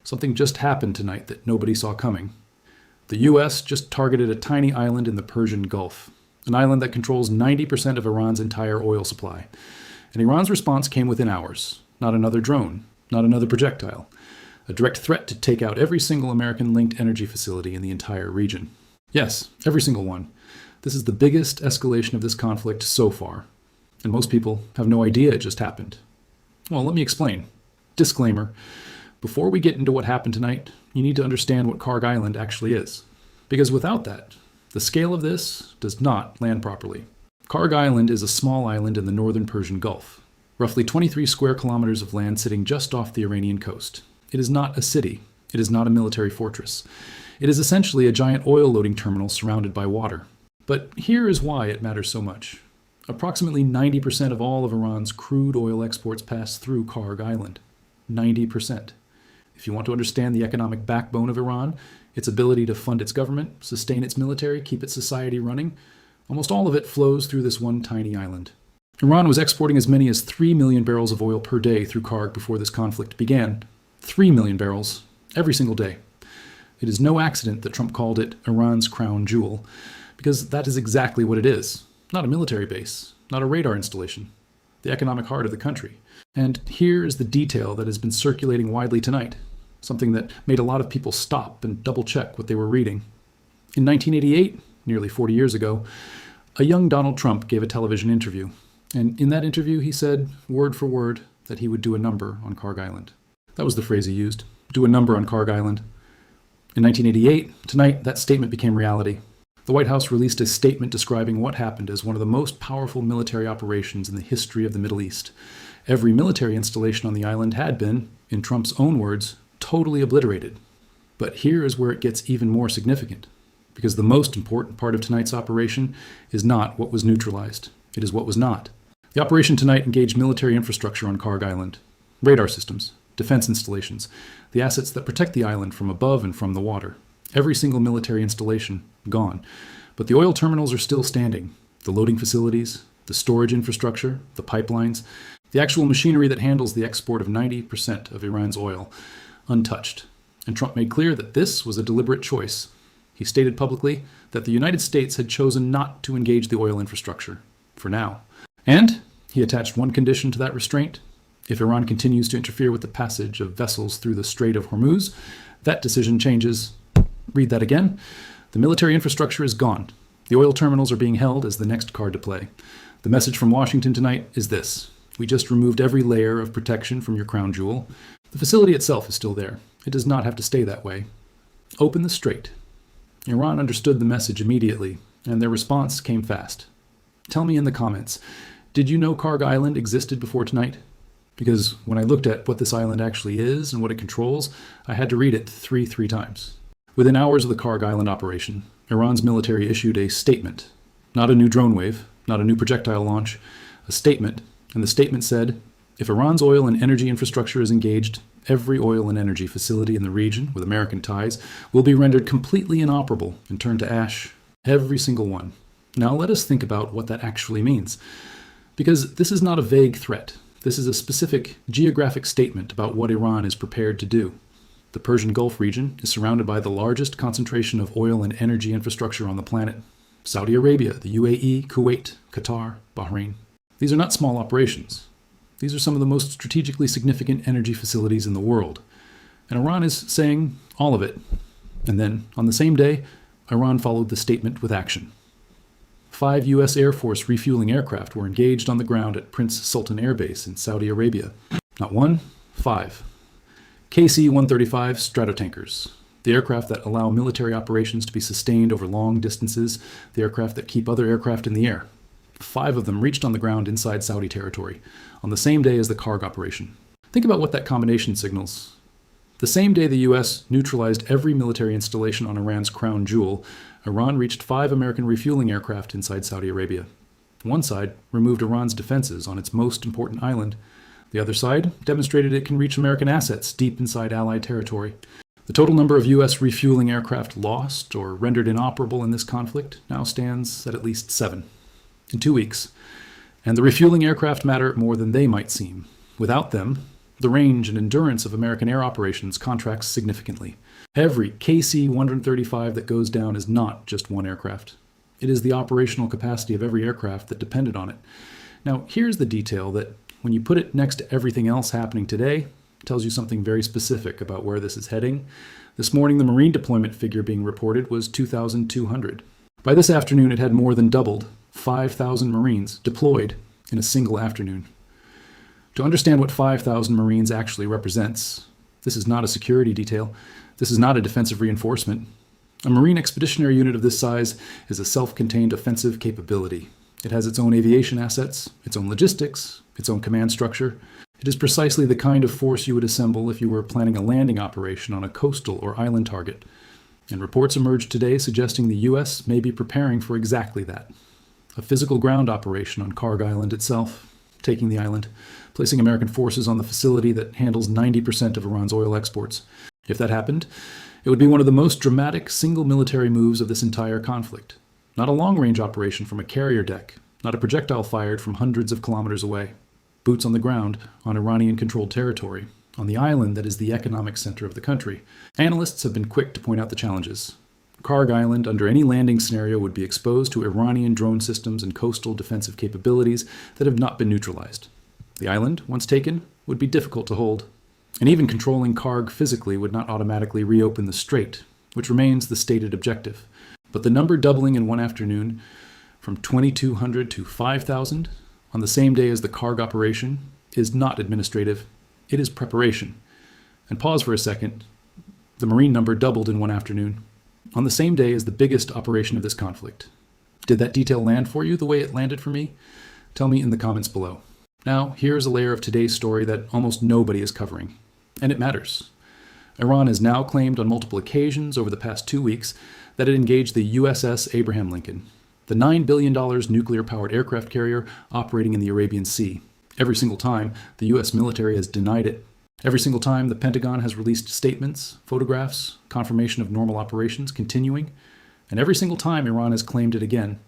Something just happened tonight that nobody saw coming. The US just targeted a tiny island in the Persian Gulf, an island that controls 90% of Iran's entire oil supply. And Iran's response came within hours. Not another drone, not another projectile. A direct threat to take out every single American-linked energy facility in the entire region. Yes, every single one. This is the biggest escalation of this conflict so far. And most people have no idea it just happened. Well, let me explain. Disclaimer. Before we get into what happened tonight, you need to understand what Kharg Island actually is. Because without that, the scale of this does not land properly. Kharg Island is a small island in the northern Persian Gulf, roughly 23 square kilometers of land sitting just off the Iranian coast. It is not a city. It is not a military fortress. It is essentially a giant oil loading terminal surrounded by water. But here is why it matters so much. Approximately 90% of all of Iran's crude oil exports pass through Kharg Island. 90%. If you want to understand the economic backbone of Iran, its ability to fund its government, sustain its military, keep its society running, almost all of it flows through this one tiny island. Iran was exporting as many as 3 million barrels of oil per day through Kharg before this conflict began. 3 million barrels every single day. It is no accident that Trump called it Iran's crown jewel, because that is exactly what it is. Not a military base, not a radar installation. The economic heart of the country. And here is the detail that has been circulating widely tonight. Something that made a lot of people stop and double-check what they were reading. In 1988, nearly 40 years ago, a young Donald Trump gave a television interview. And in that interview, he said, word for word, that he would do a number on Kharg Island. That was the phrase he used, do a number on Kharg Island. In 1988, tonight, that statement became reality. The White House released a statement describing what happened as one of the most powerful military operations in the history of the Middle East. Every military installation on the island had been, in Trump's own words, totally obliterated. But here is where it gets even more significant, because the most important part of tonight's operation is not what was neutralized. It is what was not. The operation tonight engaged military infrastructure on Kharg Island, radar systems, defense installations, the assets that protect the island from above and from the water. Every single military installation gone. But the oil terminals are still standing. The loading facilities, the storage infrastructure, the pipelines, the actual machinery that handles the export of 90% of Iran's oil, untouched. And Trump made clear that this was a deliberate choice. He stated publicly that the United States had chosen not to engage the oil infrastructure, for now. And he attached one condition to that restraint. If Iran continues to interfere with the passage of vessels through the Strait of Hormuz, that decision changes. Read that again. The military infrastructure is gone. The oil terminals are being held as the next card to play. The message from Washington tonight is this. We just removed every layer of protection from your crown jewel. The facility itself is still there. It does not have to stay that way. Open the strait. Iran understood the message immediately, and their response came fast. Tell me in the comments, did you know Kharg Island existed before tonight? Because when I looked at what this island actually is and what it controls, I had to read it three times. Within hours of the Kharg Island operation, Iran's military issued a statement. Not a new drone wave, not a new projectile launch, a statement. And the statement said, if Iran's oil and energy infrastructure is engaged, every oil and energy facility in the region with American ties will be rendered completely inoperable and turned to ash. Every single one. Now let us think about what that actually means. Because this is not a vague threat. This is a specific geographic statement about what Iran is prepared to do. The Persian Gulf region is surrounded by the largest concentration of oil and energy infrastructure on the planet. Saudi Arabia, the UAE, Kuwait, Qatar, Bahrain. These are not small operations. These are some of the most strategically significant energy facilities in the world. And Iran is saying all of it. And then, on the same day, Iran followed the statement with action. 5 U.S. Air Force refueling aircraft were engaged on the ground at Prince Sultan Air Base in Saudi Arabia. Not one, 5. KC-135 Stratotankers, the aircraft that allow military operations to be sustained over long distances, the aircraft that keep other aircraft in the air. 5 of them reached on the ground inside Saudi territory, on the same day as the Kharg operation. Think about what that combination signals. The same day the U.S. neutralized every military installation on Iran's crown jewel, Iran reached 5 American refueling aircraft inside Saudi Arabia. One side removed Iran's defenses on its most important island. The other side demonstrated it can reach American assets deep inside Allied territory. The total number of U.S. refueling aircraft lost or rendered inoperable in this conflict now stands at least 7. In 2 weeks. And the refueling aircraft matter more than they might seem. Without them, The range and endurance of American air operations contracts significantly. Every KC-135 that goes down is not just one aircraft. It is the operational capacity of every aircraft that depended on it. Now, here's the detail that, when you put it next to everything else happening today, tells you something very specific about where this is heading. This morning, the Marine deployment figure being reported was 2,200. By this afternoon, it had more than doubled, 5,000 Marines deployed in a single afternoon. To understand what 5,000 Marines actually represents, this is not a security detail. This is not a defensive reinforcement. A Marine expeditionary unit of this size is a self-contained offensive capability. It has its own aviation assets, its own logistics, its own command structure. It is precisely the kind of force you would assemble if you were planning a landing operation on a coastal or island target. And reports emerged today suggesting the U.S. may be preparing for exactly that. A physical ground operation on Karg Island itself, taking the island, placing American forces on the facility that handles 90% of Iran's oil exports. If that happened, it would be one of the most dramatic single military moves of this entire conflict. Not a long-range operation from a carrier deck, not a projectile fired from hundreds of kilometers away. Boots on the ground on Iranian-controlled territory, on the island that is the economic center of the country. Analysts have been quick to point out the challenges. Karg Island, under any landing scenario, would be exposed to Iranian drone systems and coastal defensive capabilities that have not been neutralized. The island, once taken, would be difficult to hold. And even controlling Karg physically would not automatically reopen the strait, which remains the stated objective. But the number doubling in one afternoon from 2,200 to 5,000 on the same day as the Karg operation is not administrative, it is preparation. And pause for a second. The Marine number doubled in one afternoon on the same day as the biggest operation of this conflict. Did that detail land for you the way it landed for me? Tell me in the comments below. Now, here's a layer of today's story that almost nobody is covering. And it matters. Iran has now claimed on multiple occasions over the past 2 weeks that it engaged the USS Abraham Lincoln, the $9 billion nuclear-powered aircraft carrier operating in the Arabian Sea. Every single time, the U.S. military has denied it. Every single time, the Pentagon has released statements, photographs, confirmation of normal operations continuing. And every single time, Iran has claimed it again.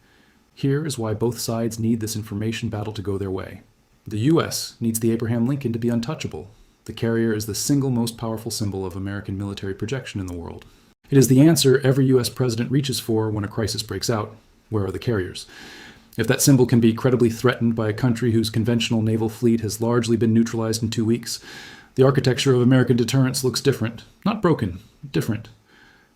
Here is why both sides need this information battle to go their way. The U.S. needs the Abraham Lincoln to be untouchable. The carrier is the single most powerful symbol of American military projection in the world. It is the answer every U.S. president reaches for when a crisis breaks out. Where are the carriers? If that symbol can be credibly threatened by a country whose conventional naval fleet has largely been neutralized in 2 weeks, the architecture of American deterrence looks different. Not broken, different.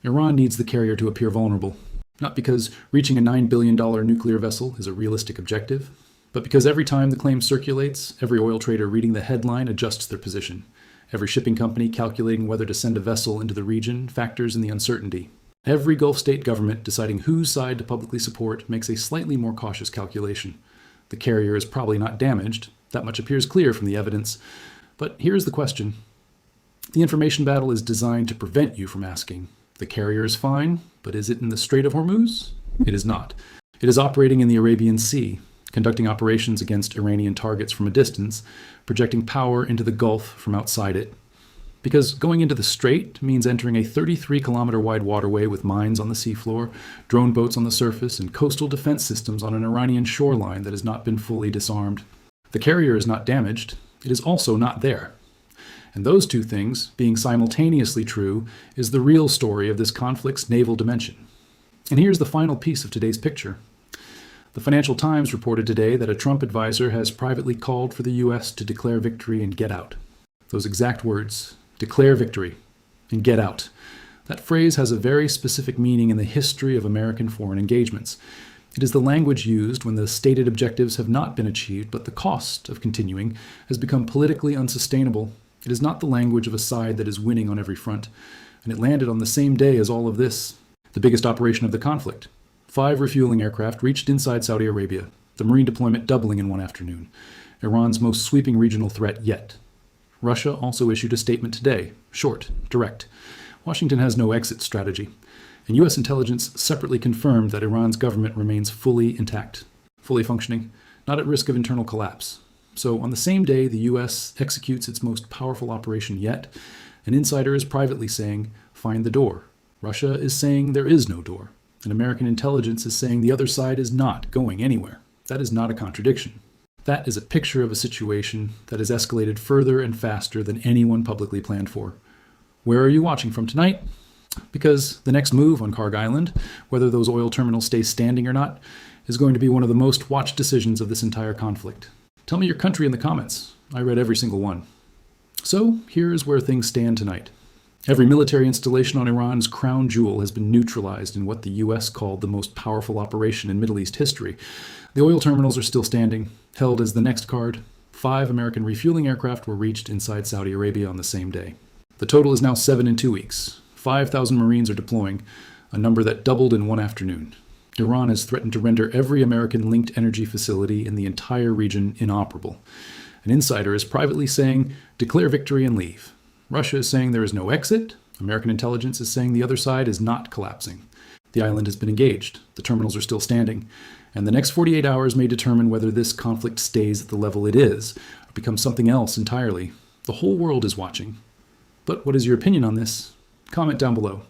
Iran needs the carrier to appear vulnerable. Not because reaching a $9 billion nuclear vessel is a realistic objective, but because every time the claim circulates, every oil trader reading the headline adjusts their position. Every shipping company calculating whether to send a vessel into the region factors in the uncertainty. Every Gulf state government deciding whose side to publicly support makes a slightly more cautious calculation. The carrier is probably not damaged. That much appears clear from the evidence. But here's the question. The information battle is designed to prevent you from asking, the carrier is fine, but is it in the Strait of Hormuz? It is not. It is operating in the Arabian Sea, conducting operations against Iranian targets from a distance, projecting power into the Gulf from outside it. Because going into the strait means entering a 33-kilometer wide waterway with mines on the seafloor, drone boats on the surface, and coastal defense systems on an Iranian shoreline that has not been fully disarmed. The carrier is not damaged. It is also not there. And those two things, being simultaneously true, is the real story of this conflict's naval dimension. And here's the final piece of today's picture. The Financial Times reported today that a Trump advisor has privately called for the U.S. to declare victory and get out. Those exact words, declare victory and get out. That phrase has a very specific meaning in the history of American foreign engagements. It is the language used when the stated objectives have not been achieved, but the cost of continuing has become politically unsustainable. It is not the language of a side that is winning on every front, and it landed on the same day as all of this, the biggest operation of the conflict. 5 refueling aircraft reached inside Saudi Arabia, the Marine deployment doubling in one afternoon, Iran's most sweeping regional threat yet. Russia also issued a statement today, short, direct. Washington has no exit strategy, and U.S. intelligence separately confirmed that Iran's government remains fully intact, fully functioning, not at risk of internal collapse. So on the same day the U.S. executes its most powerful operation yet, an insider is privately saying, find the door. Russia is saying there is no door. And American intelligence is saying the other side is not going anywhere. That is not a contradiction. That is a picture of a situation that has escalated further and faster than anyone publicly planned for. Where are you watching from tonight? Because the next move on Kharg Island, whether those oil terminals stay standing or not, is going to be one of the most watched decisions of this entire conflict. Tell me your country in the comments. I read every single one. So here's where things stand tonight. Every military installation on Iran's crown jewel has been neutralized in what the US called the most powerful operation in Middle East history. The oil terminals are still standing. Held as the next card, 5 American refueling aircraft were reached inside Saudi Arabia on the same day. The total is now 7 in 2 weeks. 5,000 Marines are deploying, a number that doubled in one afternoon. Iran has threatened to render every American linked energy facility in the entire region inoperable. An insider is privately saying, declare victory and leave. Russia is saying there is no exit. American intelligence is saying the other side is not collapsing. The island has been engaged. The terminals are still standing. And the next 48 hours may determine whether this conflict stays at the level it is, or becomes something else entirely. The whole world is watching. But what is your opinion on this? Comment down below.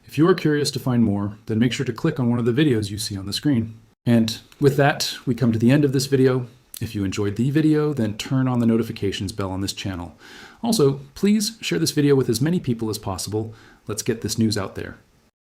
If you are curious to find more, then make sure to click on one of the videos you see on the screen. And with that, we come to the end of this video. If you enjoyed the video, then turn on the notifications bell on this channel. Also, please share this video with as many people as possible. Let's get this news out there.